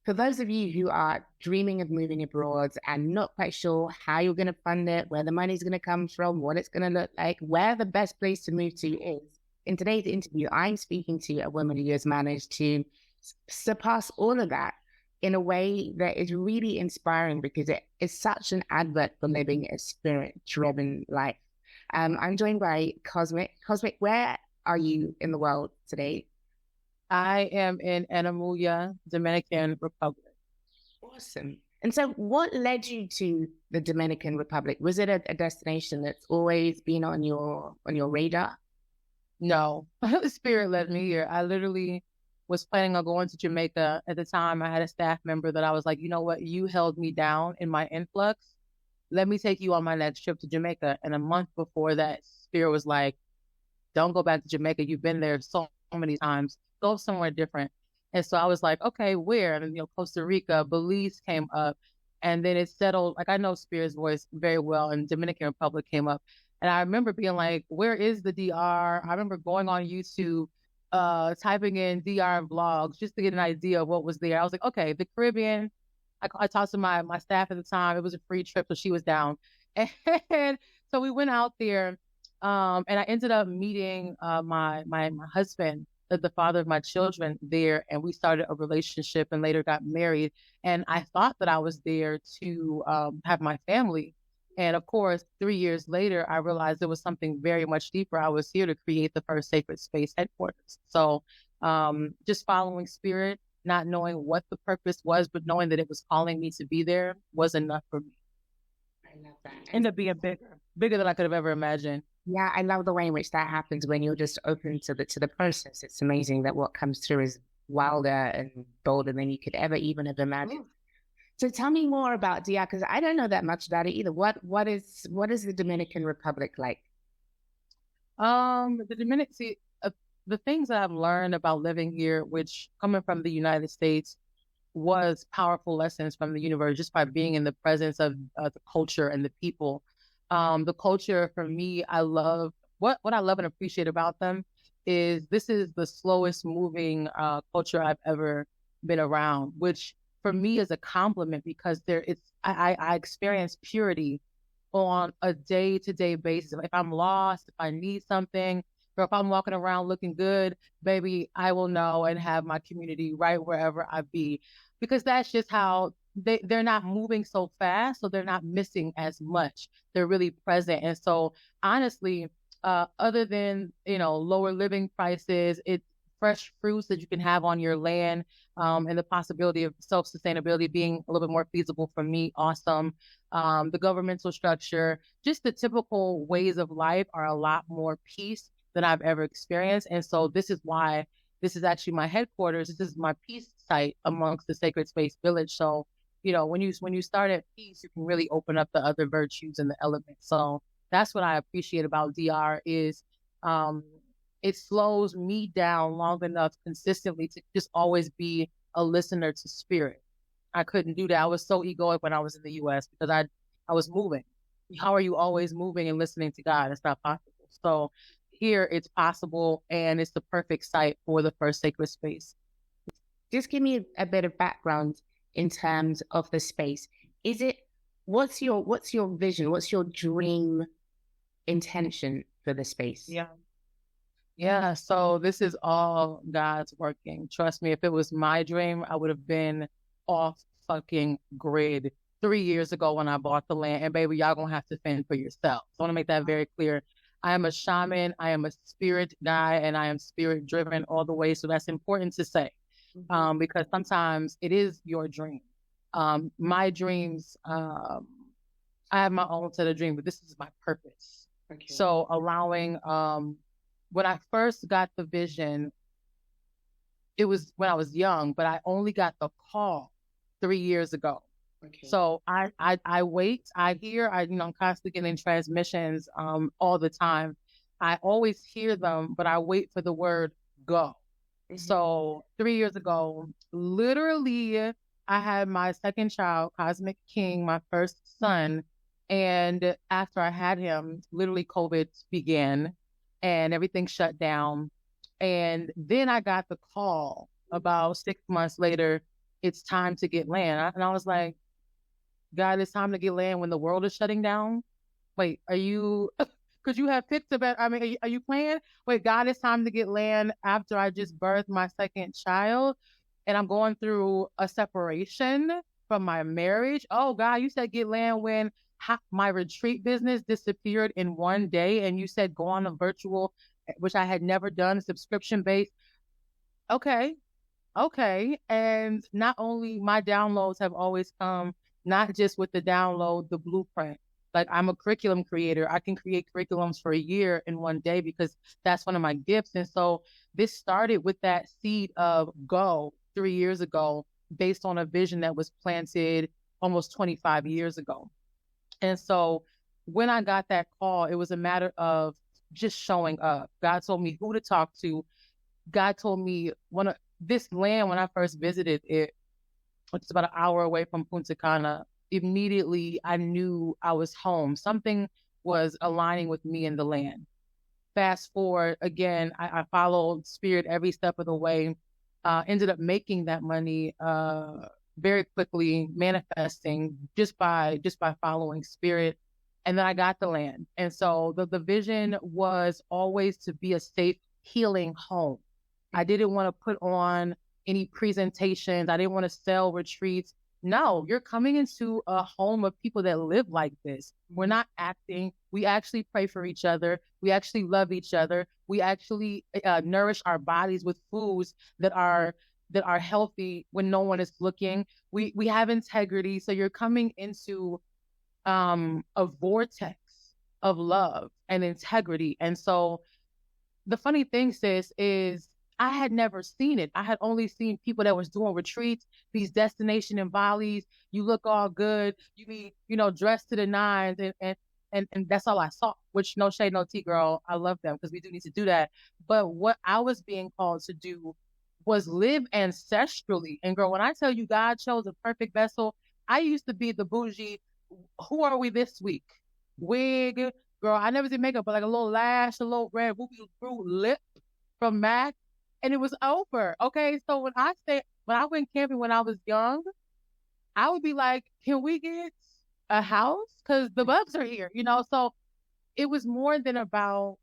For those of you who are dreaming of moving abroad and not quite sure how you're going to fund it, where the money's going to come from, what it's going to look like, where the best place to move to is, in today's interview, I'm speaking to a woman who has managed to surpass all of that in a way that is really inspiring because it is such an advert for living a spirit-driven life. I'm joined by Cosmic. Cosmic, where are you in the world today? I am in Anamuya, Dominican Republic. Awesome. And so what led you to the Dominican Republic? Was it a destination that's always been on your radar? No, the spirit led me here. I literally was planning on going to Jamaica. At the time, I had a staff member that I was like, you know what? You held me down in my influx. Let me take you on my next trip to Jamaica. And a month before that, spirit was like, don't go back to Jamaica. You've been there so many times. Go somewhere different. And so I was like, okay, where? And, Costa Rica, Belize came up. And then it settled. Like, I know Spirit's voice very well, and Dominican Republic came up. And I remember being like, where is the DR? I remember going on YouTube, typing in DR and vlogs just to get an idea of what was there. I was like, okay, the Caribbean. I talked to my staff at the time. It was a free trip, so she was down. And so we went out there, and I ended up meeting my husband, the father of my children, there, and we started a relationship and later got married. And I thought that I was there to have my family. And of course, 3 years later, I realized there was something very much deeper. I was here to create the first sacred space headquarters. So just following spirit, not knowing what the purpose was, but knowing that it was calling me to be there was enough for me. I love that. Ended up being bigger than I could have ever imagined. Yeah, I love the way in which that happens when you're just open to the process. It's amazing that what comes through is wilder and bolder than you could ever even have imagined. So tell me more about DR, because I don't know that much about it either. What is the Dominican Republic like? The things that I've learned about living here, which coming from the United States, was powerful lessons from the universe just by being in the presence of the culture and the people. The culture for me, I love what I love and appreciate about them is this is the slowest moving culture I've ever been around, which for me is a compliment because I experience purity on a day-to-day basis. If I'm lost, if I need something, or if I'm walking around looking good, baby, I will know and have my community right wherever I be, because that's just how they're not moving so fast, so they're not missing as much. They're really present. And so honestly, other than, lower living prices, it's fresh fruits that you can have on your land, and the possibility of self-sustainability being a little bit more feasible for me. Awesome. The governmental structure, just the typical ways of life are a lot more peace than I've ever experienced. And so this is why this is actually my headquarters. This is my peace site amongst the Sacred Space Village. So, when you start at peace, you can really open up the other virtues and the elements. So that's what I appreciate about DR is it slows me down long enough consistently to just always be a listener to spirit. I couldn't do that. I was so egoic when I was in the US because I was moving. How are you always moving and listening to God? It's not possible. So here it's possible, and it's the perfect site for the first sacred space. Just give me a bit of background in terms of the space. What's your vision? What's your dream intention for the space? Yeah. So this is all God's working. Trust me, if it was my dream, I would have been off fucking grid 3 years ago when I bought the land. And baby, y'all gonna have to fend for yourself. So I want to make that very clear. I am a shaman, I am a spirit guy, and I am spirit driven all the way. So that's important to say. Because sometimes it is your dream. My dreams, I have my own set of dreams, but this is my purpose. Okay. So allowing, when I first got the vision, it was when I was young, but I only got the call 3 years ago. Okay. So I wait, I hear, I'm constantly getting transmissions all the time. I always hear them, but I wait for the word go. So 3 years ago, literally, I had my second child, Cosmic King, my first son. And after I had him, literally COVID began and everything shut down. And then I got the call about 6 months later it's time to get land. And I was like, God, it's time to get land when the world is shutting down. Wait, are you, because you have picked about, I mean, are you playing? Wait, God, it's time to get land after I just birthed my second child and I'm going through a separation from my marriage. Oh, God, you said get land when my retreat business disappeared in one day and you said go on a virtual, which I had never done, subscription based. Okay, okay. And not only my downloads have always come, not just with the download, the blueprint. Like I'm a curriculum creator. I can create curriculums for a year in one day because that's one of my gifts. And so this started with that seed of go 3 years ago, based on a vision that was planted almost 25 years ago. And so when I got that call, it was a matter of just showing up. God told me who to talk to. God told me this land, when I first visited it, which is about an hour away from Punta Cana, immediately I knew I was home. Something was aligning with me in the land. Fast forward again, I followed Spirit every step of the way. Ended up making that money very quickly, manifesting just by following Spirit. And then I got the land. And so the vision was always to be a safe, healing home. I didn't want to put on any presentations. I didn't want to sell retreats. No, you're coming into a home of people that live like this. We're not acting. We actually pray for each other. We actually love each other. We actually nourish our bodies with foods that are healthy when no one is looking. We have integrity. So you're coming into a vortex of love and integrity. And so the funny thing, sis, is I had never seen it. I had only seen people that was doing retreats, these destination in Bali's. You look all good. You be, dressed to the nines, and that's all I saw. Which no shade, no tea, girl. I love them because we do need to do that. But what I was being called to do was live ancestrally. And girl, when I tell you God chose a perfect vessel, I used to be the bougie. Who are we this week? Wig, girl. I never did makeup, but like a little lash, a little red ruby lip from MAC. And it was over. Okay. So when I went camping when I was young, I would be like, can we get a house? Because the bugs are here, So it was more than about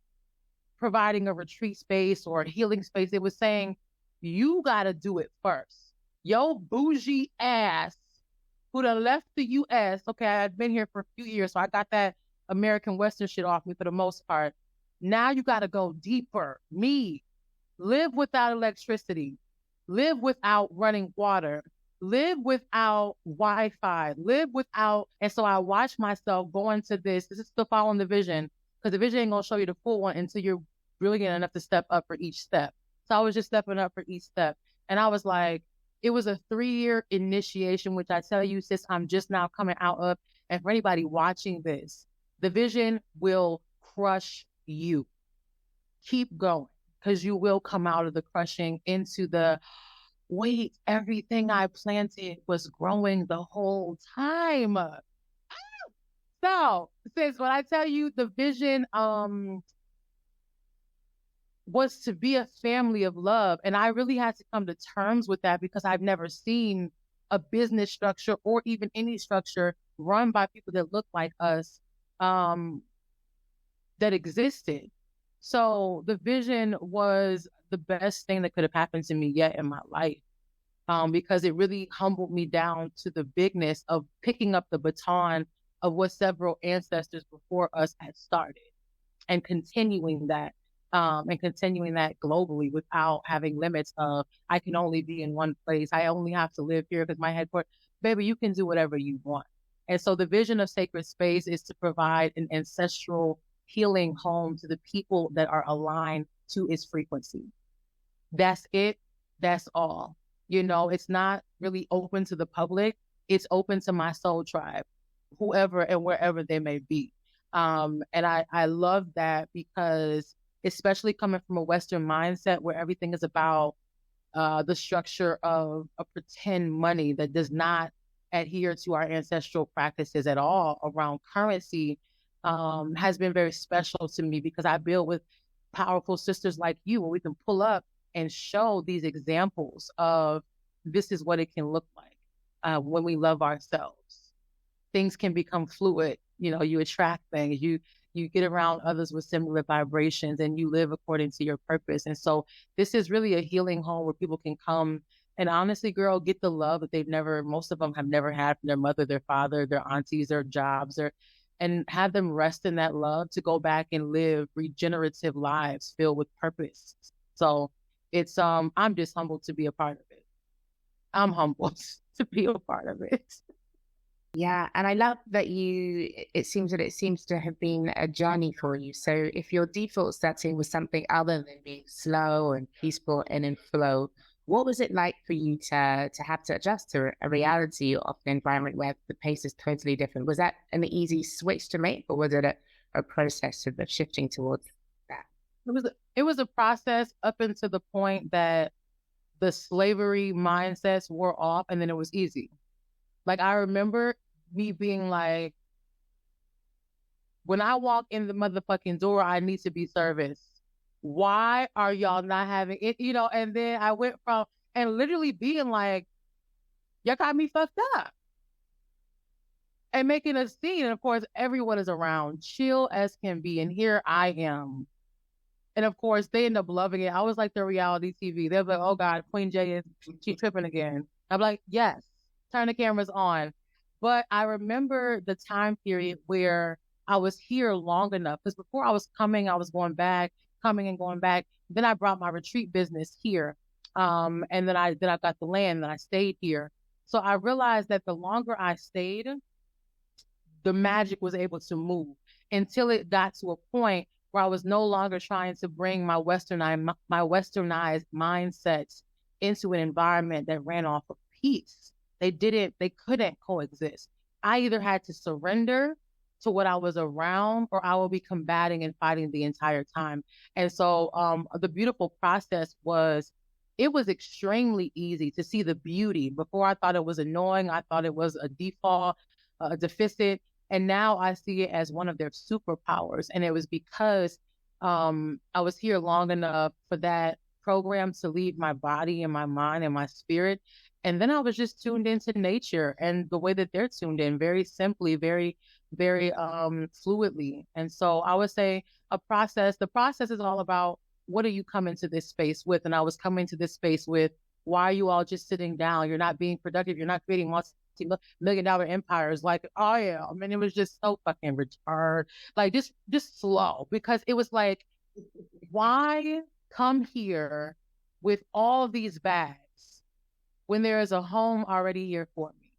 providing a retreat space or a healing space. It was saying, you got to do it first. Yo, bougie ass who done left the US. Okay. I'd been here for a few years, so I got that American Western shit off me for the most part. Now you got to go deeper. Me. Live without electricity, live without running water, live without Wi-Fi, live without. And so I watched myself go into this. This is still following the vision because the vision ain't going to show you the full one until you're brilliant enough to step up for each step. So I was just stepping up for each step. And I was like, it was a 3-year initiation, which I tell you, sis, I'm just now coming out of. And for anybody watching this, the vision will crush you. Keep going. Because you will come out of the crushing into the, wait, everything I planted was growing the whole time. So, sis, when I tell you the vision was to be a family of love, and I really had to come to terms with that because I've never seen a business structure or even any structure run by people that look like us that existed. So the vision was the best thing that could have happened to me yet in my life, because it really humbled me down to the bigness of picking up the baton of what several ancestors before us had started and continuing that globally without having limits of, I can only be in one place. I only have to live here because my headquarters, baby, you can do whatever you want. And so the vision of Sacred Space is to provide an ancestral healing home to the people that are aligned to its frequency. That's it. That's all. It's not really open to the public. It's open to my soul tribe, whoever and wherever they may be. And I love that because, especially coming from a Western mindset where everything is about the structure of a pretend money that does not adhere to our ancestral practices at all around currency, has been very special to me because I build with powerful sisters like you where we can pull up and show these examples of this is what it can look like when we love ourselves. Things can become fluid. You attract things. You get around others with similar vibrations, and you live according to your purpose. And so this is really a healing home where people can come and honestly, girl, get the love that most of them have never had from their mother, their father, their aunties, their jobs, and have them rest in that love to go back and live regenerative lives filled with purpose. So it's, I'm just humbled to be a part of it. I'm humbled to be a part of it. Yeah, and I love that it seems to have been a journey for you. So if your default setting was something other than being slow and peaceful and in flow, what was it like for you to have to adjust to a reality of an environment where the pace is totally different? Was that an easy switch to make, or was it a process of shifting towards that? It was a process up until the point that the slavery mindsets wore off, and then it was easy. Like, I remember me being like, when I walk in the motherfucking door, I need to be serviced. Why are y'all not having it? And then I went from, and literally being like, y'all got me fucked up. And making a scene. And of course, everyone is around, chill as can be. And here I am. And of course, they end up loving it. I was like the reality TV. They're like, oh God, Queen J she's tripping again. I'm like, yes, turn the cameras on. But I remember the time period where I was here long enough, because before I was coming, I was going back, coming and going back. Then I brought my retreat business here. And then I got the land and I stayed here. So I realized that the longer I stayed, the magic was able to move until it got to a point where I was no longer trying to bring my westernized mindsets into an environment that ran off of peace. They couldn't coexist. I either had to surrender to what I was around, or I will be combating and fighting the entire time. And so the beautiful process was, it was extremely easy to see the beauty. Before, I thought it was annoying. I thought it was a default, a deficit. And now I see it as one of their superpowers. And it was because I was here long enough for that program to leave my body and my mind and my spirit. And then I was just tuned into nature and the way that they're tuned in, very simply, very, very fluidly. And so I would say the process is all about, what are you coming to this space with? And I was coming to this space with, why are you all just sitting down? You're not being productive. You're not creating multi-million-dollar empires like I am. And it was just so fucking retarded, like just slow, because it was like, why come here with all these bags when there is a home already here for me?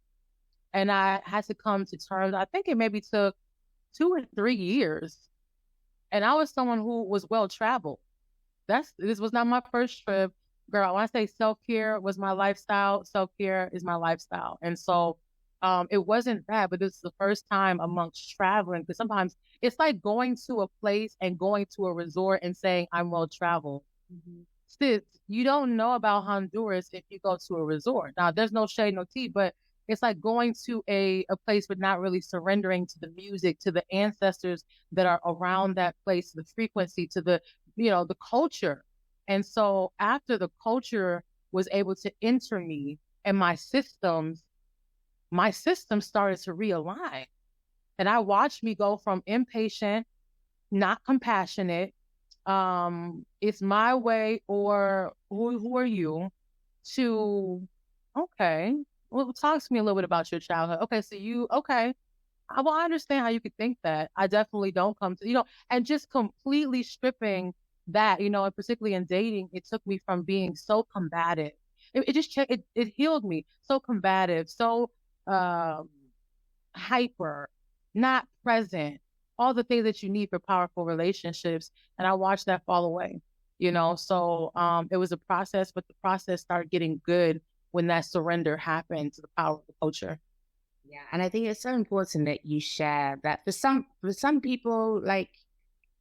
And I had to come to terms. I think it maybe took 2 or 3 years. And I was someone who was well-traveled. This was not my first trip. Girl, when I say self-care was my lifestyle, self-care is my lifestyle. And so it wasn't that, but this is the first time amongst traveling, because sometimes it's like going to a place and going to a resort and saying, I'm well-traveled. Mm-hmm. Sis, you don't know about Honduras if you go to a resort. Now, there's no shade, no tea, but it's like going to a place but not really surrendering to the music, to the ancestors that are around that place, the frequency, to the culture. And so after the culture was able to enter me and my systems started to realign. And I watched me go from impatient, not compassionate, it's my way, or who are you, to, okay, well, talk to me a little bit about your childhood. Okay, so okay. Well, I understand how you could think that. I definitely don't come to, and just completely stripping that, and particularly in dating, it took me from being so combative. It healed me. So combative, so hyper, not present, all the things that you need for powerful relationships. And I watched that fall away, so it was a process, but the process started getting good when that surrender happened to the power of the culture. Yeah, and I think it's so important that you share that for some people, like,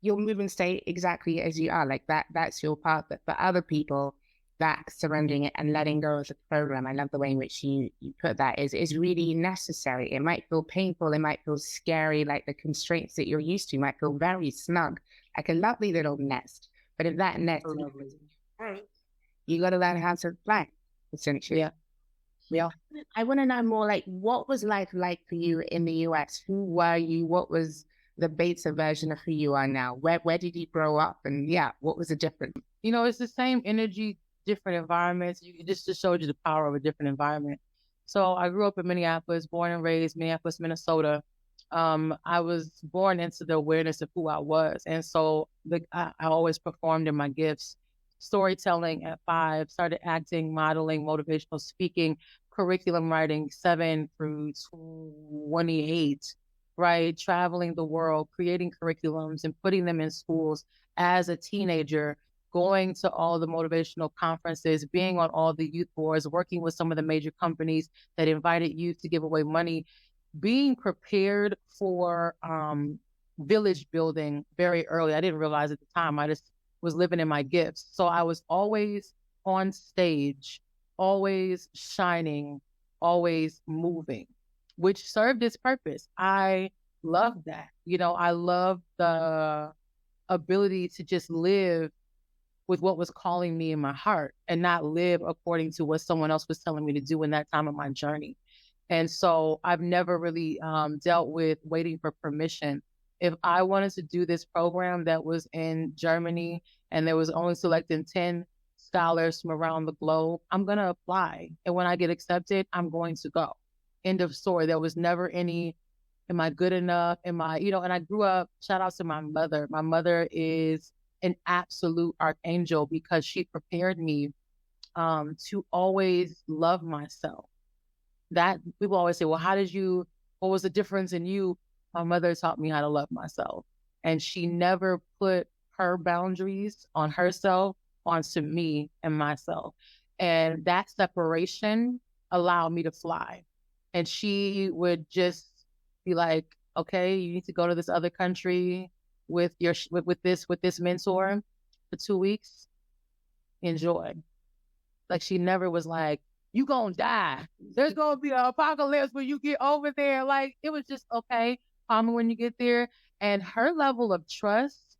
you'll move and stay exactly as you are, like that's your path. But for other people, that surrendering it and letting go of the program, I love the way in which you put that, is really necessary. It might feel painful, it might feel scary, like the constraints that you're used to might feel very snug, like a lovely little nest. But if that nest, you got to learn how to fly, essentially. Yeah. Yeah. I want to know more, like, what was life like for you in the US? Who were you? What was the beta version of who you are now? Where did you grow up? And yeah, what was the difference? It's the same energy, different environments. It just showed you the power of a different environment. So I grew up in Minneapolis, born and raised Minneapolis, Minnesota. I was born into the awareness of who I was. And so I always performed in my gifts, storytelling at 5, started acting, modeling, motivational speaking, curriculum writing 7 through 28, right? Traveling the world, creating curriculums and putting them in schools as a teenager, going to all the motivational conferences, being on all the youth boards, working with some of the major companies that invited youth to give away money, being prepared for village building very early. I didn't realize at the time. I just was living in my gifts. So I was always on stage, always shining, always moving, which served its purpose. I love that. I love the ability to just live with what was calling me in my heart and not live according to what someone else was telling me to do in that time of my journey. And so I've never really dealt with waiting for permission. If I wanted to do this program that was in Germany and there was only selecting 10 scholars from around the globe, I'm going to apply. And when I get accepted, I'm going to go. End of story. There was never any, am I good enough? And I grew up, shout out to my mother. My mother is an absolute archangel because she prepared me to always love myself. That people always say, well, what was the difference in you? My mother taught me how to love myself. And she never put her boundaries on herself onto me and myself. And that separation allowed me to fly. And she would just be like, okay, you need to go to this other country with this mentor for 2 weeks. Enjoy. Like, she never was like, you gonna die. There's gonna be an apocalypse when you get over there. Like, it was just, okay, call me when you get there. And her level of trust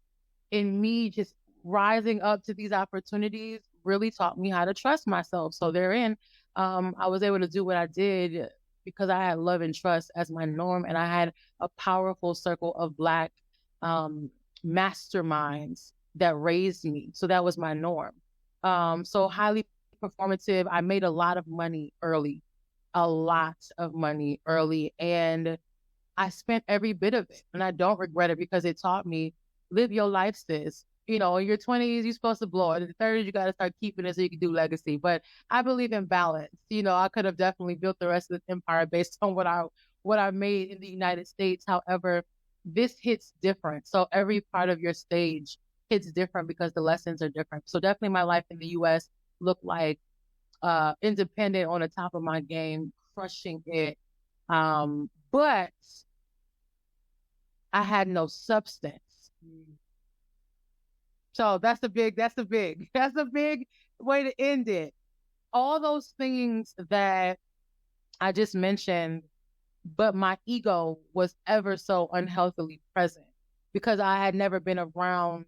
in me just rising up to these opportunities really taught me how to trust myself. So therein, I was able to do what I did because I had love and trust as my norm. And I had a powerful circle of Black masterminds that raised me. So that was my norm. So highly performative. I made a lot of money early, and I spent every bit of it, and I don't regret it because it taught me, live your life, sis. In your 20s, you're supposed to blow it. In the 30s, you got to start keeping it so you can do legacy. But I believe in balance. I could have definitely built the rest of the empire based on what I made in the United States. However, this hits different. So every part of your stage hits different because the lessons are different. So definitely my life in the U.S. looked like independent, on the top of my game, crushing it. But I had no substance. So that's a big way to end it. All those things that I just mentioned, but my ego was ever so unhealthily present because I had never been around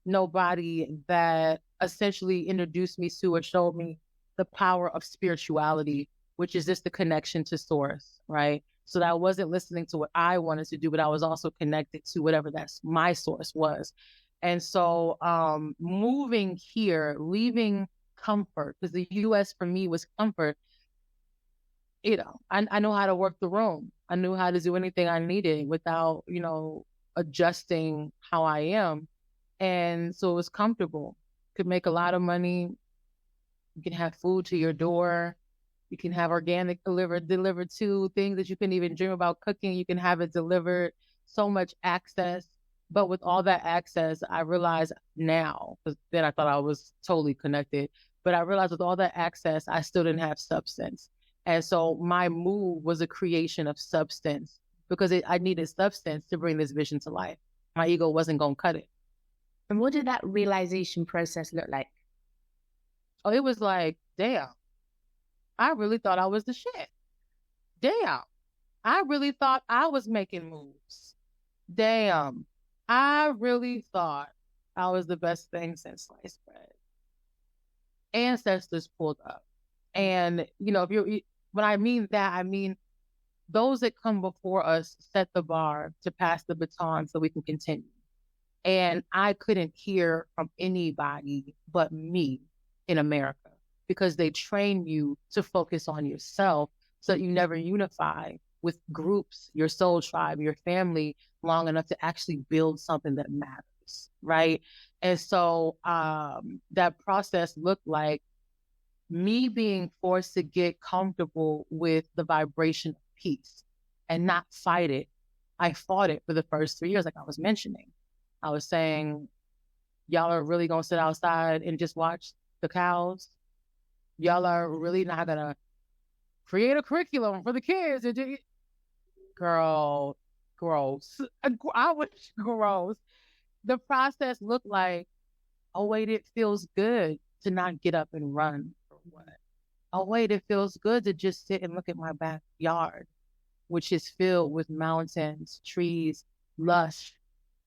nobody that essentially introduced me to or showed me the power of spirituality, which is just the connection to source, right? So that I wasn't listening to what I wanted to do, but I was also connected to whatever that's my source was. And so moving here, leaving comfort, because the US for me was comfort. I know how to work the room. I knew how to do anything I needed without, adjusting how I am. And so it was comfortable. Could make a lot of money. You can have food to your door. You can have organic delivered to things that you couldn't even dream about cooking. You can have it delivered. So much access. But with all that access, I realized now, because then I thought I was totally connected, but I realized with all that access, I still didn't have substance. And so my move was a creation of substance because I needed substance to bring this vision to life. My ego wasn't going to cut it. And what did that realization process look like? Oh, it was like, damn, I really thought I was the shit. Damn, I really thought I was making moves. Damn, I really thought I was the best thing since sliced bread. Ancestors pulled up. And, if When I mean that, I mean those that come before us set the bar to pass the baton so we can continue. And I couldn't hear from anybody but me in America because they train you to focus on yourself so that you never unify with groups, your soul tribe, your family long enough to actually build something that matters, right? And so that process looked like me being forced to get comfortable with the vibration of peace and not fight it. I fought it for the first 3 years, like I was mentioning. I was saying, y'all are really going to sit outside and just watch the cows? Y'all are really not going to create a curriculum for the kids? Girl, gross. I was gross. The process looked like, oh, wait, it feels good to not get up and run for what? Oh, wait, it feels good to just sit and look at my backyard, which is filled with mountains, trees, lush,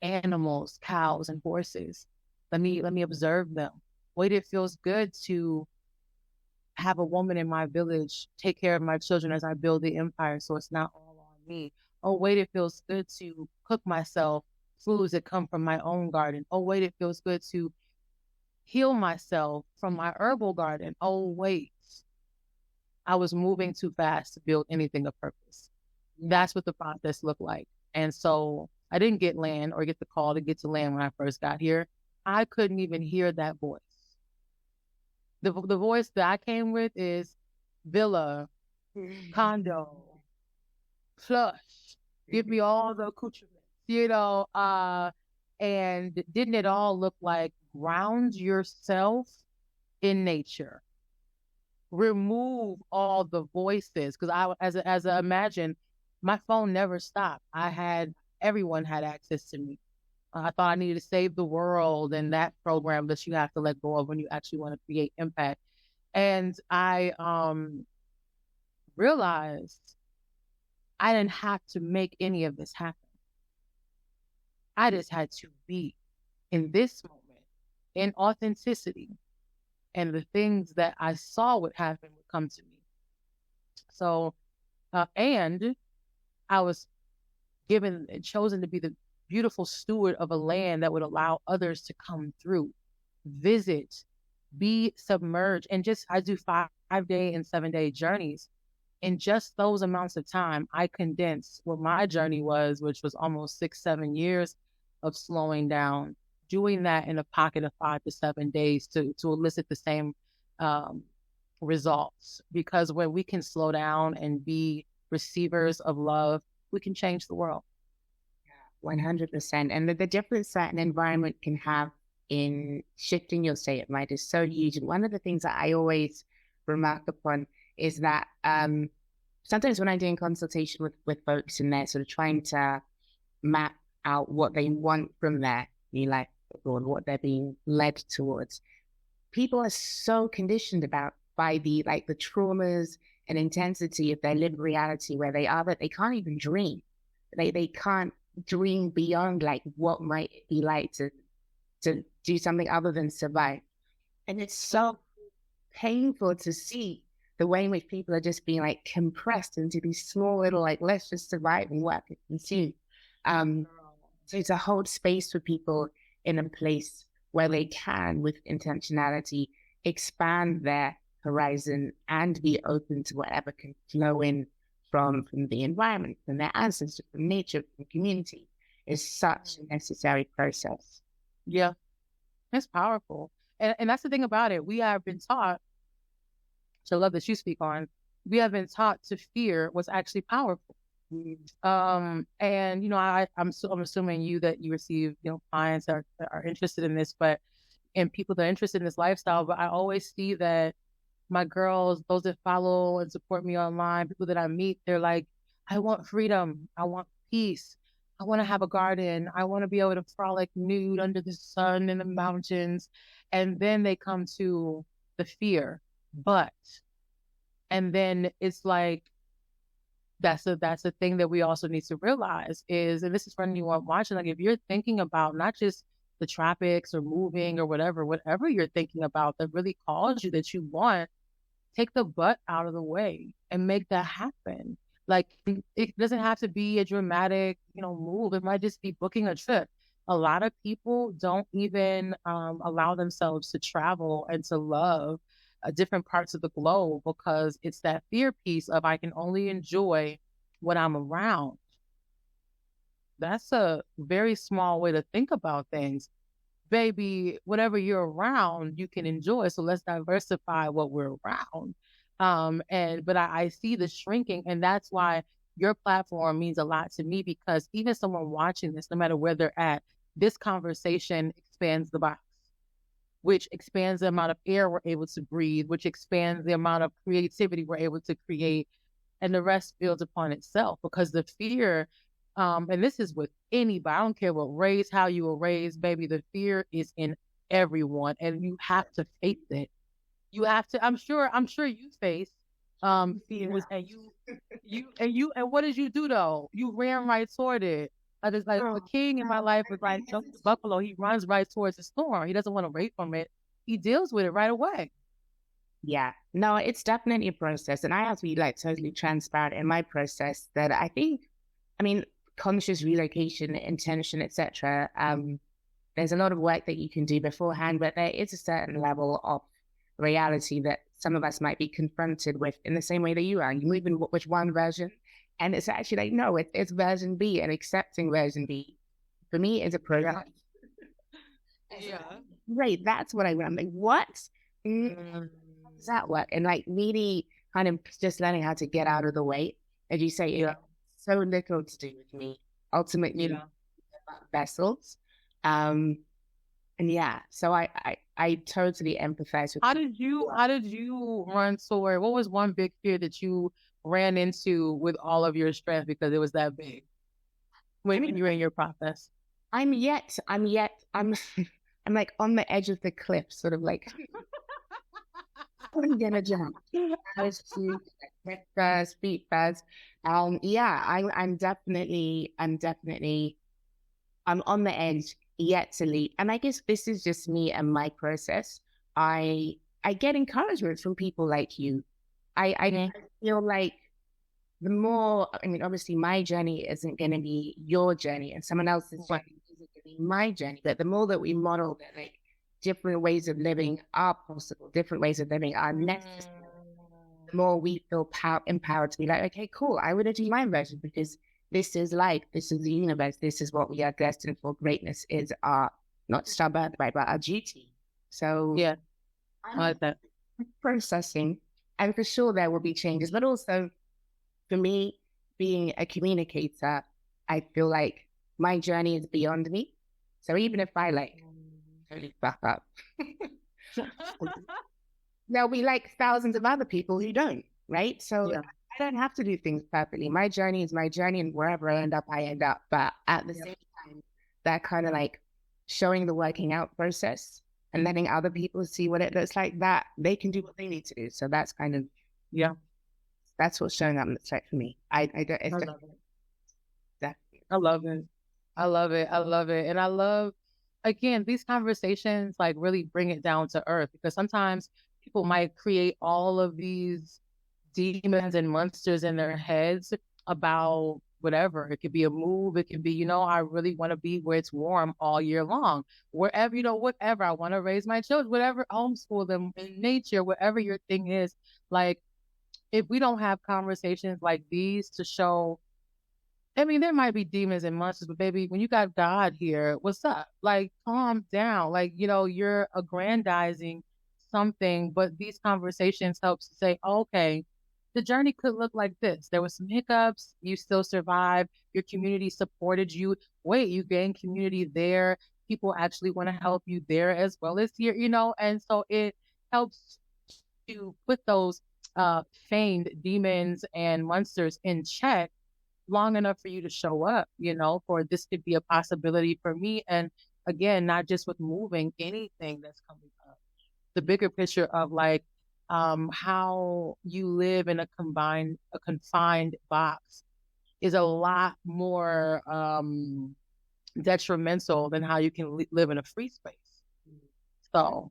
animals, cows, and horses. Let me observe them. Wait, it feels good to have a woman in my village take care of my children as I build the empire, so it's not all on me. Oh, wait, it feels good to cook myself foods that come from my own garden. Oh, wait, it feels good to heal myself from my herbal garden. Oh, wait, I was moving too fast to build anything of purpose. That's what the process looked like. And so I didn't get land or get the call to get to land when I first got here. I couldn't even hear that voice. The voice that I came with is villa, condo, plush, give me all the accoutrements, and didn't it all look like ground yourself in nature? Remove all the voices, because as I imagine, my phone never stopped. Everyone had access to me. I thought I needed to save the world and that program that you have to let go of when you actually want to create impact. And I realized I didn't have to make any of this happen. I just had to be in this moment, in authenticity, and the things that I saw would happen would come to me. So, and I was given and chosen to be the beautiful steward of a land that would allow others to come through, visit, be submerged. And I do 5-day and 7-day journeys. In just those amounts of time, I condensed what my journey was, which was almost 6-7 years of slowing down, doing that in a pocket of 5 to 7 days to elicit the same results. Because when we can slow down and be receivers of love, we can change the world. 100%. And the difference that an environment can have in shifting your state of mind is so huge. And one of the things that I always remark upon is that sometimes when I'm doing consultation with folks and they're sort of trying to map out what they want from their new life or what they're being led towards, people are so conditioned by the traumas and intensity of their lived reality where they are that they can't even dream. They can't dream beyond what might it be like to do something other than survive. And it's so painful to see the way in which people are just being compressed into these small little let's just survive and work and consume. So to hold space for people in a place where they can, with intentionality, expand their horizon and be open to whatever can flow in from the environment, from their ancestors, from nature, from community, is such a necessary process. Yeah, it's powerful. And that's the thing about it. We have been taught, which I love that you speak on, we have been taught to fear what's actually powerful. And I'm assuming that you receive clients that are interested in this, and people that are interested in this lifestyle. But I always see that my girls, those that follow and support me online, people that I meet, they're like, I want freedom, I want peace, I want to have a garden, I want to be able to frolic nude under the sun in the mountains. And then they come to the fear, and then it's like, that's a thing that we also need to realize is, and this is for anyone watching, if you're thinking about not just the tropics or moving or whatever you're thinking about that really calls you, that you want, take the butt out of the way and make that happen. Like it doesn't have to be a dramatic, move. It might just be booking a trip. A lot of people don't even allow themselves to travel and to love different parts of the globe because it's that fear piece of I can only enjoy what I'm around. That's a very small way to think about things. Baby, whatever you're around, you can enjoy. So let's diversify what we're around. But I see the shrinking, and that's why your platform means a lot to me because even someone watching this, no matter where they're at, this conversation expands the box, which expands the amount of air we're able to breathe, which expands the amount of creativity we're able to create, and the rest builds upon itself because the fear, and this is with anybody, I don't care what race, how you were raised, baby, the fear is in everyone and you have to face it. You have to, I'm sure you face fears and what did you do though? You ran right toward it. I just like the king in my life was like the buffalo, he runs right towards the storm. He doesn't want to wait from it. He deals with it right away. Yeah, no, it's definitely a process. And I have to be like totally transparent in my process that I think, I mean, conscious relocation, intention, etc. There's a lot of work that you can do beforehand, but there is a certain level of reality that some of us might be confronted with in the same way that you are. You move in with one version, and it's actually like, no, it's version B, and accepting version B for me is a program. Yeah. Right, that's what I want. I'm like, what? How does that work? And like really kind of just learning how to get out of the way. As you say, Yeah. so little to do with me. Ultimately, vessels. And yeah, so I totally empathize with. How did you run toward? What was one big fear that you ran into with all of your strength because it was that big when you were in your process? I'm I'm like on the edge of the cliff, sort of like I'm gonna jump. Head first, feet first. Yeah, I'm on the edge yet to leap. And I guess this is just me and my process. I get encouragement from people like you. I feel like the more, I mean, obviously my journey isn't going to be your journey and someone else's journey isn't going to be my journey. But the more that we model that like different ways of living are possible, different ways of living are necessary, the more we feel empowered to be like, okay, cool, I want to do my version because this is life, this is the universe, this is what we are destined for. Greatness is our, not just our birthright, but our duty. So yeah, I like that. Processing, and for sure there will be changes, but also for me, being a communicator, I feel like my journey is beyond me. So even if I like totally fuck up, there'll be like thousands of other people who don't, right? So I don't have to do things perfectly. My journey is my journey, and wherever I end up, I end up. But at the same time, that kind of like showing the working out process and letting other people see what it looks like, that they can do what they need to do. So that's kind of, that's what's showing up looks like for me. I love it. I love it. I love it. I love it. And I love, again, these conversations like really bring it down to earth because sometimes people might create all of these demons and monsters in their heads about whatever. It could be a move. It could be, I really want to be where it's warm all year long. Wherever, whatever. I want to raise my children, whatever, homeschool them in nature, whatever your thing is. Like, if we don't have conversations like these to show, I mean, there might be demons and monsters, but baby, when you got God here, what's up? Like, calm down. Like, you're aggrandizing something, but these conversations help to say, okay, the journey could look like this. There were some hiccups. You still survived. Your community supported you. Wait, you gained community there. People actually want to help you there as well as here, and so it helps to put those feigned demons and monsters in check long enough for you to show up, for this could be a possibility for me. And again, not just with moving, anything that's coming up. The bigger picture of like how you live in a confined box is a lot more detrimental than how you can live in a free space. So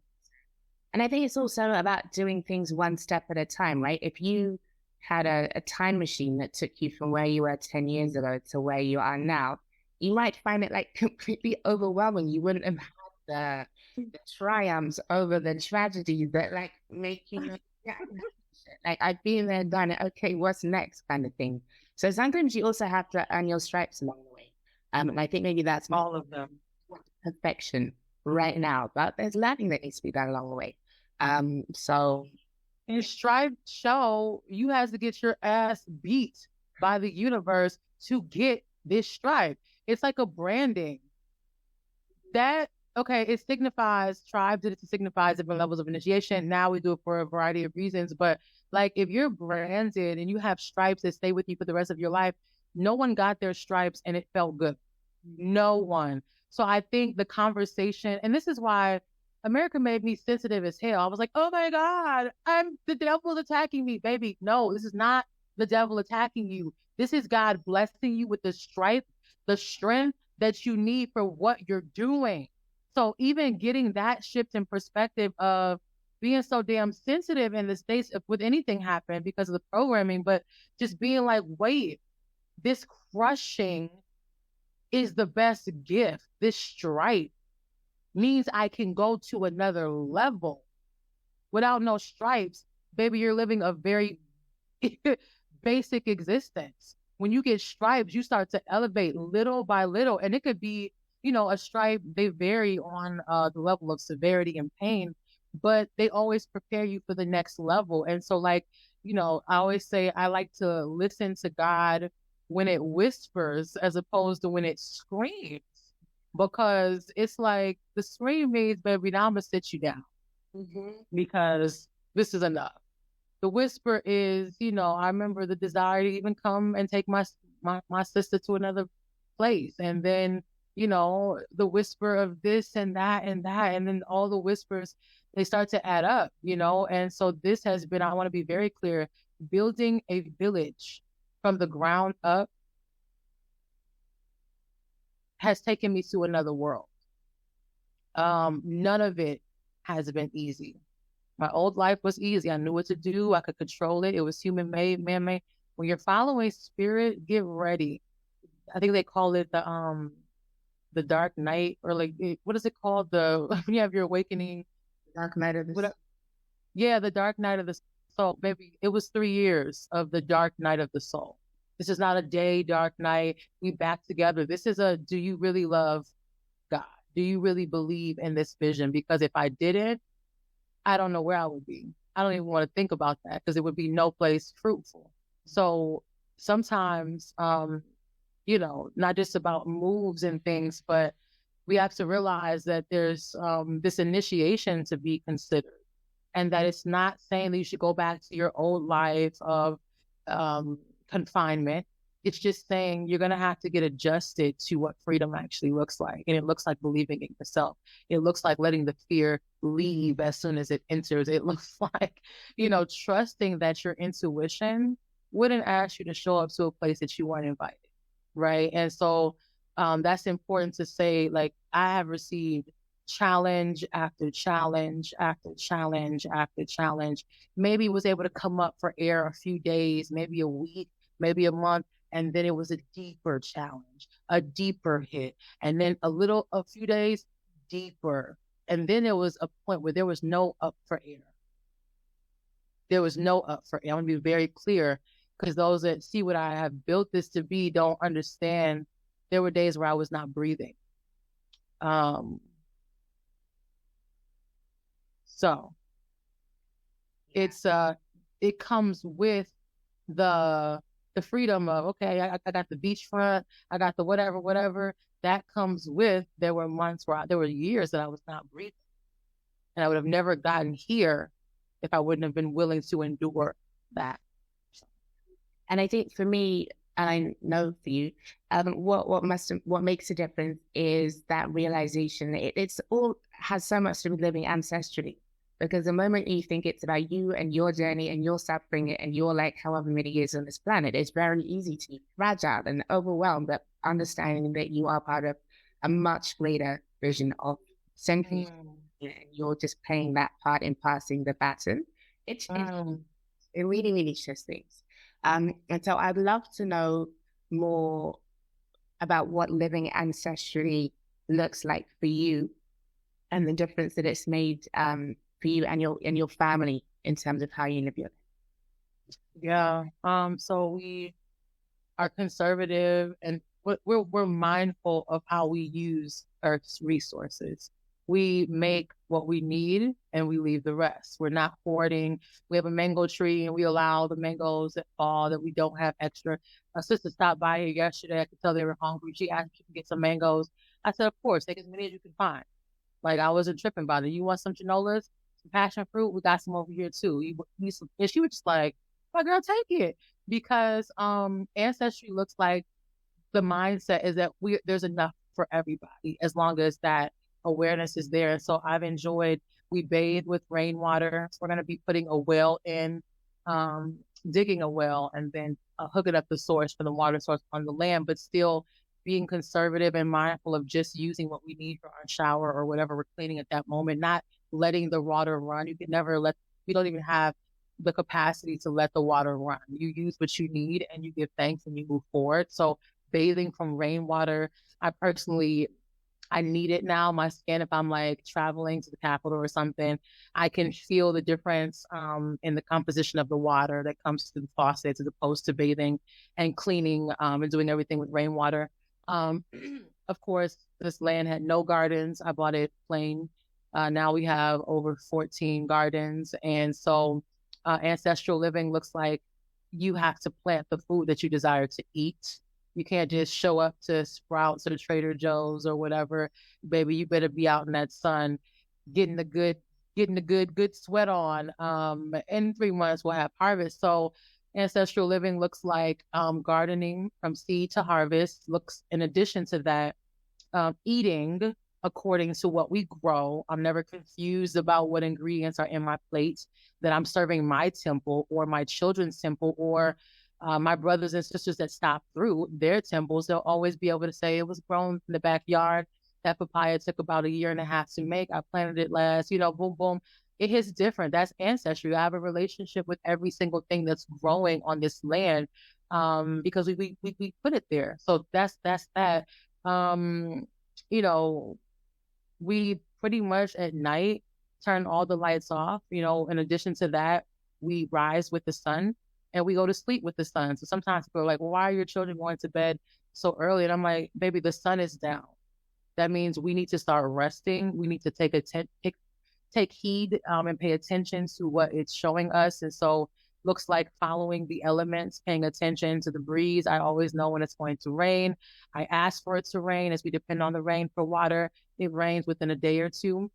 And I think it's also about doing things one step at a time, right? If you had a time machine that took you from where you were 10 years ago to where you are now, you might find it like completely overwhelming. You wouldn't have had the triumphs over the tragedies that like make you look, yeah, like I've been there, done it. Okay, what's next kind of thing. So sometimes you also have to earn your stripes along the way. And I think maybe that's All of them. perfection right now, but there's learning that needs to be done along the way. So And strive show you has to get your ass beat by the universe to get this stripe. It's like a branding. That okay, it signifies tribes, it signifies different levels of initiation. Now we do it for a variety of reasons, but like if you're branded and you have stripes that stay with you for the rest of your life, no one got their stripes and it felt good. No one. So I think the conversation, and this is why America made me sensitive as hell. I was like, oh my God, the devil's attacking me, baby. No, this is not the devil attacking you. This is God blessing you with the stripe, the strength that you need for what you're doing. So even getting that shift in perspective of being so damn sensitive in the States if with anything happened because of the programming, but just being like, wait, this crushing is the best gift. This stripe means I can go to another level. Without no stripes, baby, you're living a very basic existence. When you get stripes, you start to elevate little by little. And it could be, a stripe, they vary on the level of severity and pain, but they always prepare you for the next level. And so, like, I always say I like to listen to God when it whispers as opposed to when it screams. Because it's like the scream means, baby, now I'm gonna sit you down because this is enough. The whisper is, I remember the desire to even come and take my sister to another place, and then the whisper of this and that and that, and then all the whispers they start to add up, and so this has been, I want to be very clear, building a village from the ground up has taken me to another world. None of it has been easy. My old life was easy. I knew what to do. I could control it. It was human made, man made. When you're following spirit, get ready. I think they call it the dark night, or like what is it called? When you have your awakening. Dark night of the Yeah, the dark night of the soul. Baby, it was 3 years of the dark night of the soul. This is not a day, dark night. We back together. This is do you really love God? Do you really believe in this vision? Because if I didn't, I don't know where I would be. I don't even want to think about that because it would be no place fruitful. So sometimes, not just about moves and things, but we have to realize that there's this initiation to be considered, and that it's not saying that you should go back to your old life of confinement. It's just saying you're going to have to get adjusted to what freedom actually looks like. And it looks like believing in yourself. It looks like letting the fear leave as soon as it enters. It looks like, trusting that your intuition wouldn't ask you to show up to a place that you weren't invited. Right. And so that's important to say, like, I have received challenge after challenge after challenge after challenge. Maybe was able to come up for air a few days, maybe a week, maybe a month. And then it was a deeper challenge, a deeper hit. And then a few days deeper. And then there was a point where there was no up for air. There was no up for air. I want to be very clear, because those that see what I have built this to be don't understand. There were days where I was not breathing. So it comes with the freedom of, okay, I got the beachfront, I got the whatever. That comes with, there were months there were years that I was not breathing. And I would have never gotten here if I wouldn't have been willing to endure that. And I think for me, and I know for you, what makes a difference is that realization. It's all has so much to do with living ancestrally. Because the moment you think it's about you and your journey and your suffering and your like however many years on this planet, it's very easy to be fragile and overwhelmed, but understanding that you are part of a much greater vision of centuries. and you're just playing that part in passing the baton. Mm. It really, really shifts things. And so I'd love to know more about what living ancestrally looks like for you and the difference that it's made for you and your family in terms of how you live your life. Yeah. So we are conservative, and we're mindful of how we use Earth's resources. We make what we need and we leave the rest. We're not hoarding. We have a mango tree and we allow the mangoes that fall that we don't have extra. My sister stopped by here yesterday. I could tell they were hungry. She asked if she could get some mangoes. I said, of course, take as many as you can find. Like, I wasn't tripping about it. You want some granolas, some passion fruit? We got some over here too. You need some? And she was just like, my girl, take it. Because ancestry looks like the mindset is that there's enough for everybody as long as that awareness is there. And so I've enjoyed, we bathe with rainwater. We're going to be putting a well in, digging a well, and then hooking up the source for the water source on the land, but still being conservative and mindful of just using what we need for our shower or whatever we're cleaning at that moment, not letting the water run. You can never we don't even have the capacity to let the water run. You use what you need and you give thanks and you move forward. So bathing from rainwater, I need it now. My skin, if I'm like traveling to the capital or something, I can feel the difference in the composition of the water that comes to the faucets as opposed to bathing and cleaning and doing everything with rainwater. Of course, this land had no gardens. I bought it plain. Now we have over 14 gardens. And so ancestral living looks like you have to plant the food that you desire to eat. You can't just show up to Sprouts or Trader Joe's or whatever. Baby, you better be out in that sun, getting the good sweat on. In 3 months we'll have harvest. So ancestral living looks like gardening from seed to harvest. Looks, in addition to that, eating according to what we grow. I'm never confused about what ingredients are in my plate that I'm serving my temple or my children's temple or my brothers and sisters that stop through their temples. They'll always be able to say it was grown in the backyard. That papaya took about 1.5 years to make. I planted it last, boom, boom. It hits different. That's ancestry. I have a relationship with every single thing that's growing on this land because we put it there. So that's that. We pretty much at night turn all the lights off. In addition to that, we rise with the sun and we go to sleep with the sun. So sometimes people are like, well, why are your children going to bed so early? And I'm like, baby, the sun is down. That means we need to start resting. We need to take heed and pay attention to what it's showing us. And so looks like following the elements, paying attention to the breeze. I always know when it's going to rain. I ask for it to rain as we depend on the rain for water. It rains within a day or two.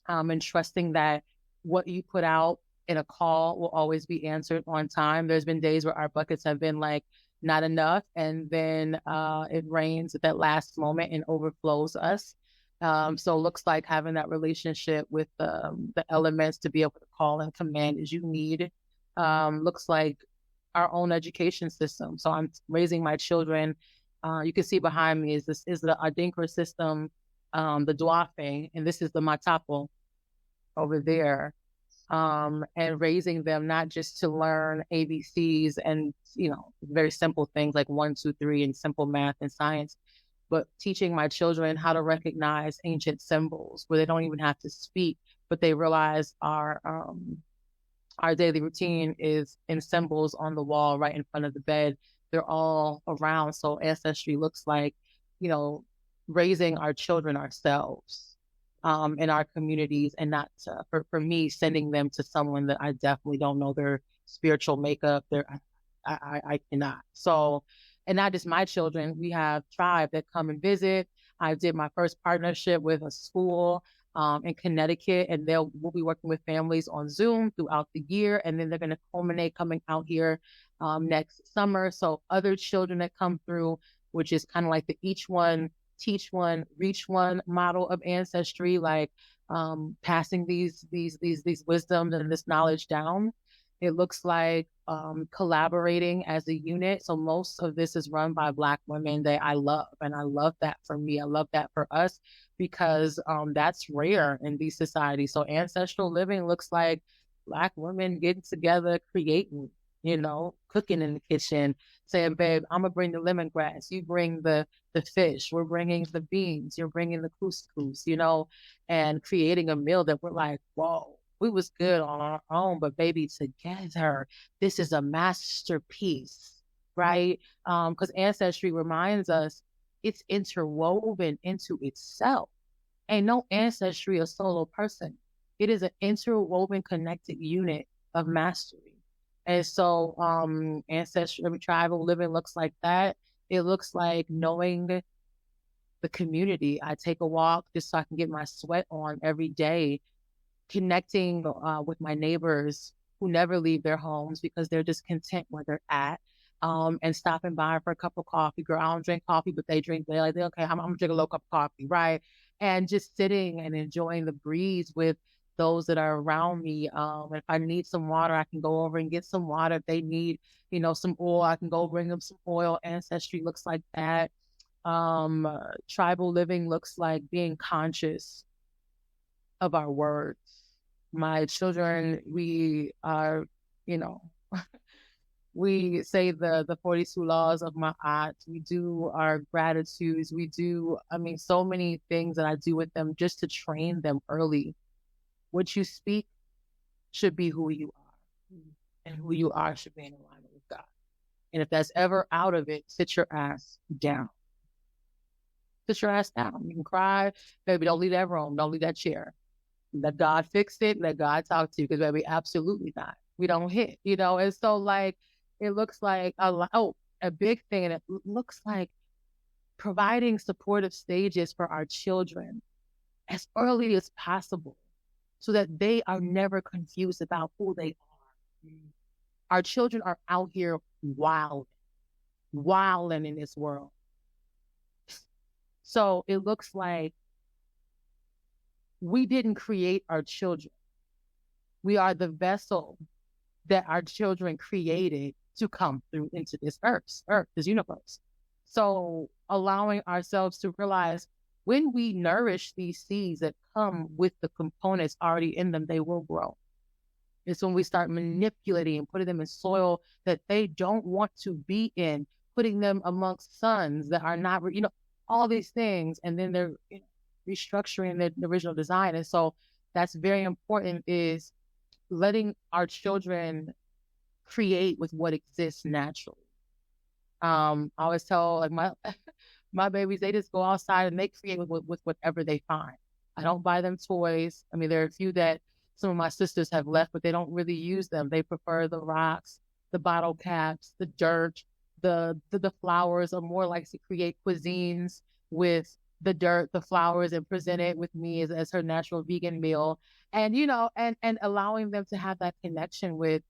And trusting that what you put out in a call will always be answered on time. There's been days where our buckets have been like not enough, and then it rains at that last moment and overflows us. So it looks like having that relationship with the elements to be able to call and command as you need. Looks like our own education system. So I'm raising my children. You can see behind me is the Adinkra system, the Dwafe, and this is the Matapo over there. And raising them not just to learn ABCs and, very simple things like 1, 2, 3 and simple math and science, but teaching my children how to recognize ancient symbols where they don't even have to speak, but they realize our daily routine is in symbols on the wall right in front of the bed. They're all around. So ancestry looks like, raising our children ourselves in our communities, and not for me sending them to someone that I definitely don't know their spiritual makeup. I cannot. So, and not just my children. We have tribe that come and visit. I did my first partnership with a school in Connecticut, and we'll be working with families on Zoom throughout the year, and then they're going to culminate coming out here next summer. So other children that come through, which is kind of like the each one, teach one, reach one model of ancestry, like passing these wisdoms and this knowledge down. It looks like collaborating as a unit. So most of this is run by Black women that I love. And I love that for me. I love that for us because that's rare in these societies. So ancestral living looks like Black women getting together, creating, cooking in the kitchen, saying, babe, I'm going to bring the lemongrass. You bring the fish. We're bringing the beans. You're bringing the couscous, and creating a meal that we're like, whoa, we was good on our own, but baby, together, this is a masterpiece, right? Because ancestry reminds us it's interwoven into itself. Ain't no ancestry a solo person. It is an interwoven, connected unit of mastery. And so, ancestry, tribal living looks like that. It looks like knowing the community. I take a walk just so I can get my sweat on every day, connecting with my neighbors who never leave their homes because they're just content where they're at, and stopping by for a cup of coffee. Girl, I don't drink coffee, but they drink. They're like, okay, I'm gonna drink a low cup of coffee, right? And just sitting and enjoying the breeze with those that are around me. If I need some water, I can go over and get some water. If they need, some oil, I can go bring them some oil. Ancestry looks like that. Tribal living looks like being conscious of our words. My children, we are, we say the 42 laws of my aunt. We do our gratitudes. We do, so many things that I do with them just to train them early. What you speak should be who you are, and who you are should be in alignment with God. And if that's ever out of it, sit your ass down. Sit your ass down. You can cry, baby. Don't leave that room. Don't leave that chair. Let God fix it. Let God talk to you. Because baby, absolutely not. We don't hit, And so like, it looks like a big thing. And it looks like providing supportive stages for our children as early as possible so that they are never confused about who they are. Our children are out here wilding in this world. So it looks like we didn't create our children. We are the vessel that our children created to come through into this earth, this universe. So allowing ourselves to realize when we nourish these seeds that come with the components already in them, they will grow. It's when we start manipulating and putting them in soil that they don't want to be in, putting them amongst sons that are not, all these things. And then they're restructuring the original design. And so that's very important, is letting our children create with what exists naturally. I always tell like my babies, they just go outside and they create with whatever they find. I don't buy them toys. There are a few that some of my sisters have left, but they don't really use them. They prefer the rocks, the bottle caps, the dirt, the flowers, or more like to create cuisines with the dirt, the flowers, and present it with me as her natural vegan meal. And, and allowing them to have that connection with,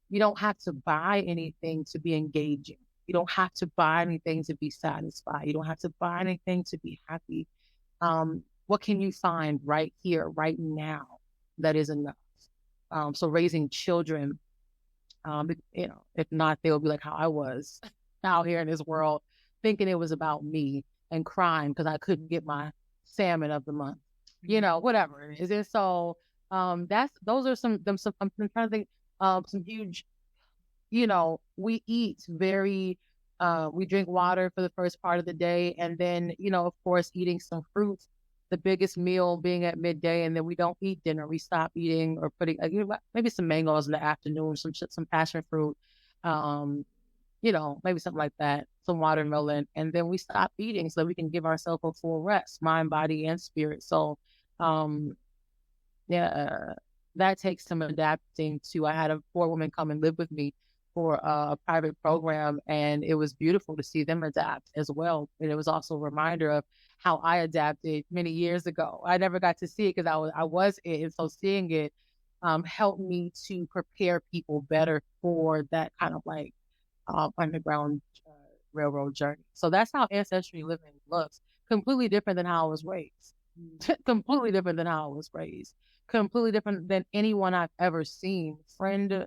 you don't have to buy anything to be engaging. You don't have to buy anything to be satisfied. You don't have to buy anything to be happy. What can you find right here, right now, that is enough? So raising children, if not, they'll be like how I was out here in this world, thinking it was about me and crying because I couldn't get my salmon of the month, whatever it is. And so those are some I'm trying to think some huge, we eat very, we drink water for the first part of the day. And then, of course, eating some fruits, the biggest meal being at midday. And then we don't eat dinner. We stop eating or putting maybe some mangoes in the afternoon, some passion fruit, maybe something like that, some watermelon. And then we stop eating so that we can give ourselves a full rest, mind, body, and spirit. So, that takes some adapting to. I had a 4-woman come and live with me for a private program, and it was beautiful to see them adapt as well. And it was also a reminder of how I adapted many years ago. I never got to see it because I was it, and so seeing it helped me to prepare people better for that kind of like underground railroad journey. So that's how ancestry living looks. Completely different than how I was raised. Completely different than how I was raised. Completely different than anyone I've ever seen, friend,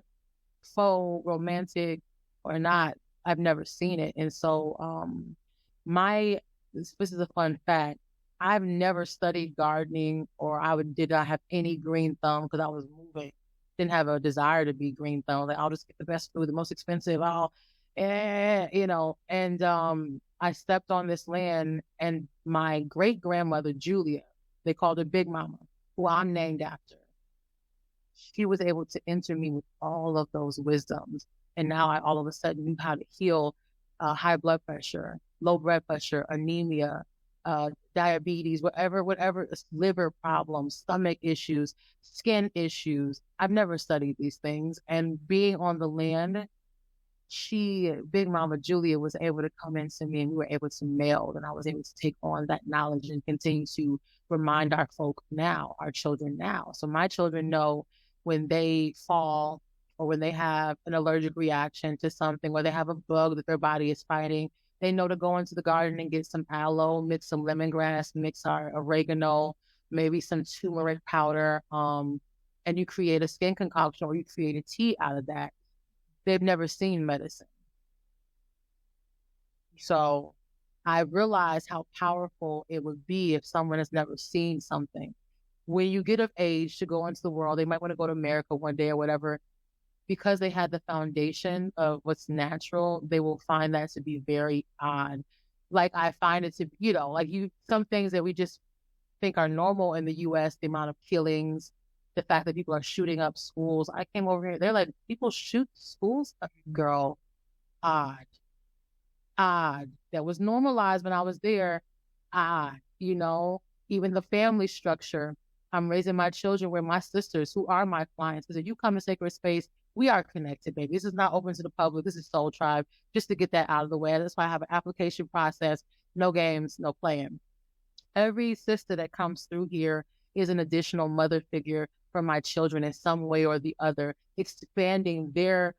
faux romantic or not, I've never seen it. And so my this is a fun fact. I've never studied gardening, or did not have any green thumb because I was moving. Didn't have a desire to be green thumb. Like, I'll just get the best food, the most expensive. And I stepped on this land, and my great grandmother Julia, they called her Big Mama, who I'm named after. She was able to enter me with all of those wisdoms, and now I all of a sudden knew how to heal high blood pressure, low blood pressure, anemia, diabetes, whatever, liver problems, stomach issues, skin issues. I've never studied these things. And being on the land, Big Mama Julia was able to come into me, and we were able to meld, and I was able to take on that knowledge and continue to remind our folk now, our children now. So my children know when they fall, or when they have an allergic reaction to something, or they have a bug that their body is fighting, they know to go into the garden and get some aloe, mix some lemongrass, mix our oregano, maybe some turmeric powder, and you create a skin concoction, or you create a tea out of that. They've never seen medicine. So I realized how powerful it would be if someone has never seen something. When you get of age to go into the world, they might want to go to America one day or whatever. Because they had the foundation of what's natural, they will find that to be very odd. Like, I find it to, some things that we just think are normal in the US, the amount of killings, the fact that people are shooting up schools. I came over here, they're like, people shoot schools? Girl, odd. That was normalized when I was there. Odd, even the family structure. I'm raising my children with my sisters, who are my clients. Because if you come to Sacred Space, we are connected, baby. This is not open to the public. This is Soul Tribe, just to get that out of the way. That's why I have an application process. No games, no playing. Every sister that comes through here is an additional mother figure for my children in some way or the other, expanding their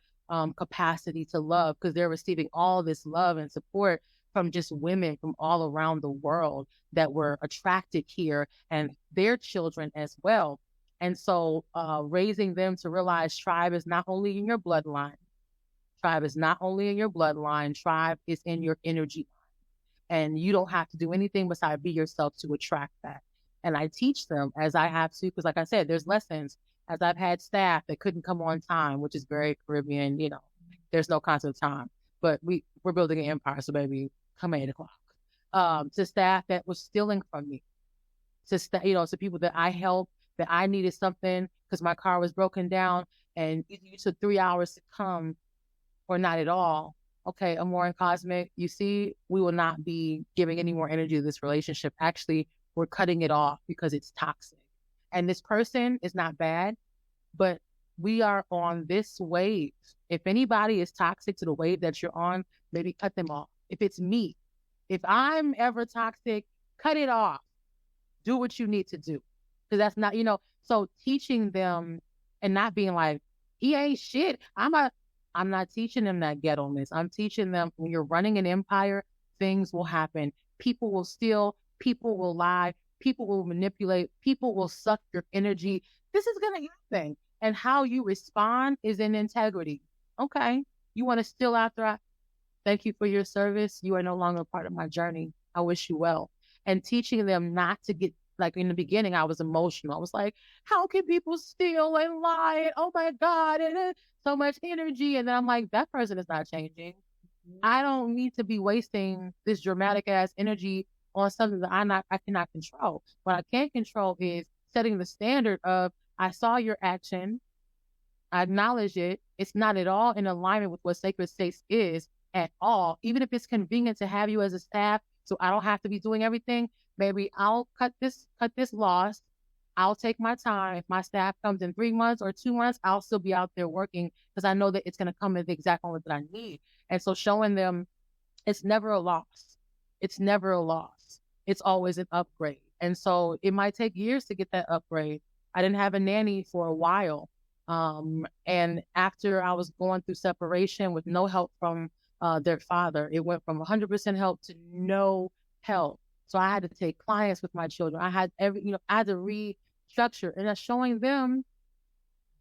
capacity to love, because they're receiving all this love and support from just women from all around the world that were attracted here, and their children as well. And so raising them to realize tribe is not only in your bloodline. Tribe is not only in your bloodline. Tribe is in your energy. And you don't have to do anything besides be yourself to attract that. And I teach them as I have to, because like I said, there's lessons. As I've had staff that couldn't come on time, which is very Caribbean, there's no concept of time. But we're building an empire, so baby, come at 8 o'clock. To staff that was stealing from me. To people that I helped, that I needed something because my car was broken down, and you took 3 hours to come, or not at all. Okay, Amore and Cosmic, you see, we will not be giving any more energy to this relationship. Actually, we're cutting it off because it's toxic. And this person is not bad, but we are on this wave. If anybody is toxic to the wave that you're on, maybe cut them off. If it's me, if I'm ever toxic, cut it off. Do what you need to do. Because that's not, so teaching them and not being like, he ain't shit. I'm not teaching them that ghetto-ness. I'm teaching them when you're running an empire, things will happen. People will steal. People will lie. People will manipulate. People will suck your energy. This is going to happen. And how you respond is in integrity. Okay. You want to steal after thank you for your service. You are no longer part of my journey. I wish you well. And teaching them not to get, like in the beginning, I was emotional. I was like, how can people steal and lie? Oh my God. And so much energy. And then I'm like, that person is not changing. I don't need to be wasting this dramatic ass energy on something that I cannot control. What I can control is setting the standard of, I saw your action. I acknowledge it. It's not at all in alignment with what Sacred Space is at all. Even if it's convenient to have you as a staff, so I don't have to be doing everything, maybe I'll cut this loss. I'll take my time. If my staff comes in 3 months or 2 months, I'll still be out there working because I know that it's going to come at the exact moment that I need. And so showing them it's never a loss. It's never a loss. It's always an upgrade. And so it might take years to get that upgrade. I didn't have a nanny for a while. And after I was going through separation with no help from their father, it went from 100% help to no help. So I had to take clients with my children. I had I had to restructure, and that's showing them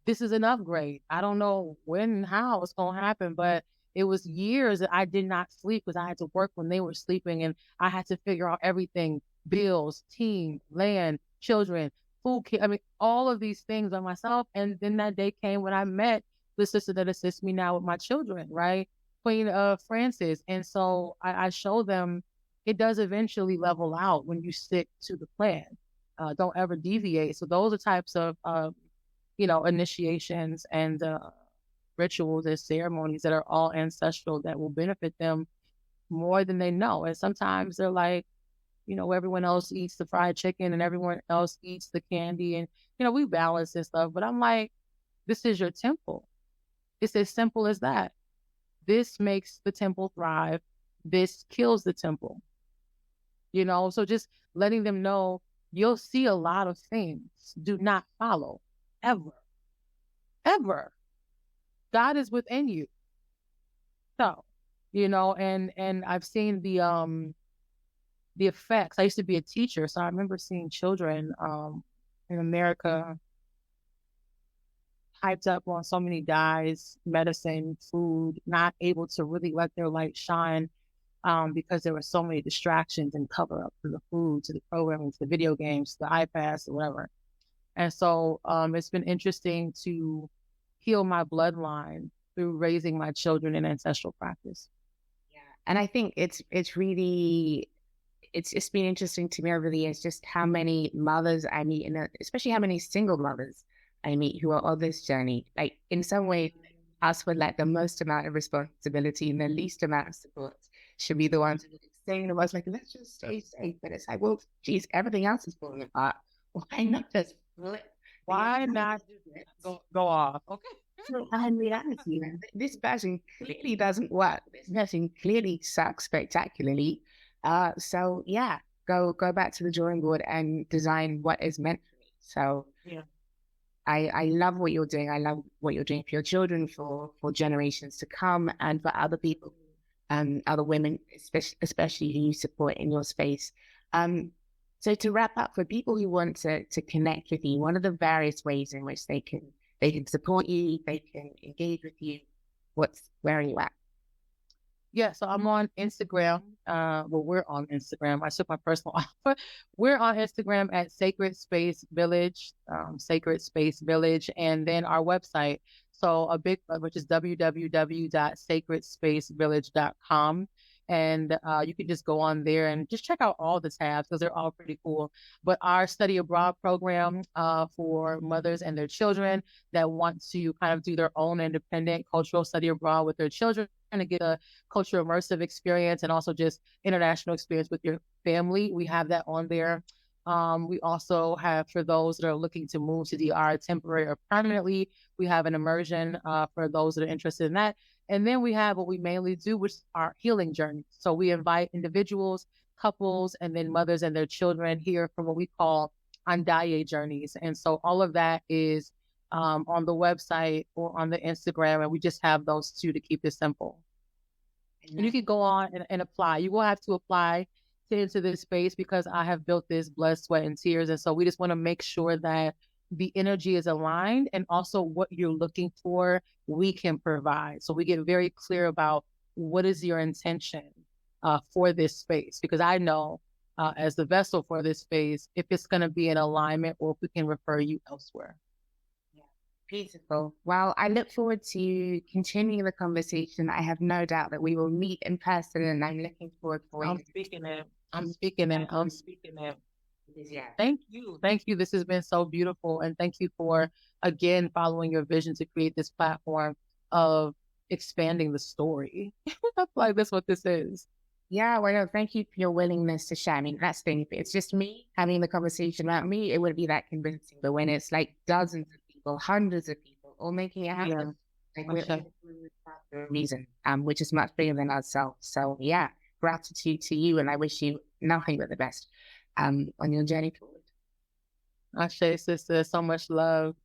this is an upgrade. I don't know when and how it's going to happen, but it was years that I did not sleep because I had to work when they were sleeping, and I had to figure out everything, bills, team, land, children, food, I mean, all of these things by myself. And then that day came when I met the sister that assists me now with my children, right? Queen Francis. And so I show them it does eventually level out when you stick to the plan. Don't ever deviate. So those are types of, initiations and rituals and ceremonies that are all ancestral that will benefit them more than they know. And sometimes they're like, everyone else eats the fried chicken and everyone else eats the candy, and, we balance and stuff. But I'm like, this is your temple. It's as simple as that. This makes the temple thrive. This kills the temple. So just letting them know, you'll see a lot of things. Do not follow, ever, ever. God is within you. So, and I've seen the effects. I used to be a teacher, so I remember seeing children in America hyped up on so many dyes, medicine, food, not able to really let their light shine because there were so many distractions and cover up to the food, to the programming, to the video games, to the iPads, or whatever. And so it's been interesting to heal my bloodline through raising my children in ancestral practice. Yeah, and I think it's really, it's been interesting to me over the years just how many mothers I meet, and especially how many single mothers I meet who are on this journey. Like, in some way, us with like the most amount of responsibility and the least amount of support should be the ones who are saying to us, like, let's just stay safe. But it's like, well, geez, everything else is falling apart. Why not just flip? Why not go off? Okay. So, in reality, this version clearly doesn't work. This version clearly sucks spectacularly. So yeah, go back to the drawing board and design what is meant for me. So yeah, I love what you're doing. I love what you're doing for your children, for generations to come, and for other people, other women, especially who you support in your space. So to wrap up, for people who want to connect with you, what are the various ways in which they can support you, they can engage with you? Where are you at? Yeah, so I'm on Instagram. We're on Instagram. I took my personal offer. We're on Instagram at Sacred Space Village, Sacred Space Village, and then our website. So which is www.sacredspacevillage.com. And you can just go on there and just check out all the tabs because they're all pretty cool. But our study abroad program for mothers and their children that want to kind of do their own independent cultural study abroad with their children and to get a cultural immersive experience and also just international experience with your family. We have that on there. We also have, for those that are looking to move to DR temporary or permanently, we have an immersion for those that are interested in that. And then we have what we mainly do, which is our healing journey. So we invite individuals, couples, and then mothers and their children here for what we call Andaye journeys. And so all of that is on the website or on the Instagram, and we just have those two to keep it simple. And you can go on and apply. You will have to apply to enter this space because I have built this blood, sweat, and tears. And so we just want to make sure that the energy is aligned, and also what you're looking for, we can provide. So we get very clear about what is your intention for this space, because I know as the vessel for this space, if it's going to be in alignment or if we can refer you elsewhere. Yeah, beautiful. Well, I look forward to continuing the conversation. I have no doubt that we will meet in person, and I'm looking forward for it. I'm speaking it. Yeah. Thank you. This has been so beautiful. And thank you for, again, following your vision to create this platform of expanding the story. Like, that's what this is. Yeah, well, thank you for your willingness to share. I mean, that's the thing. If it's just me having the conversation about me, it wouldn't be that convincing. But when it's like dozens of people, hundreds of people, all making it happen, like we're for a reason, which is much bigger than ourselves. So yeah, gratitude to you, and I wish you nothing but the best on your journey forward. Ashe, sister, so much love.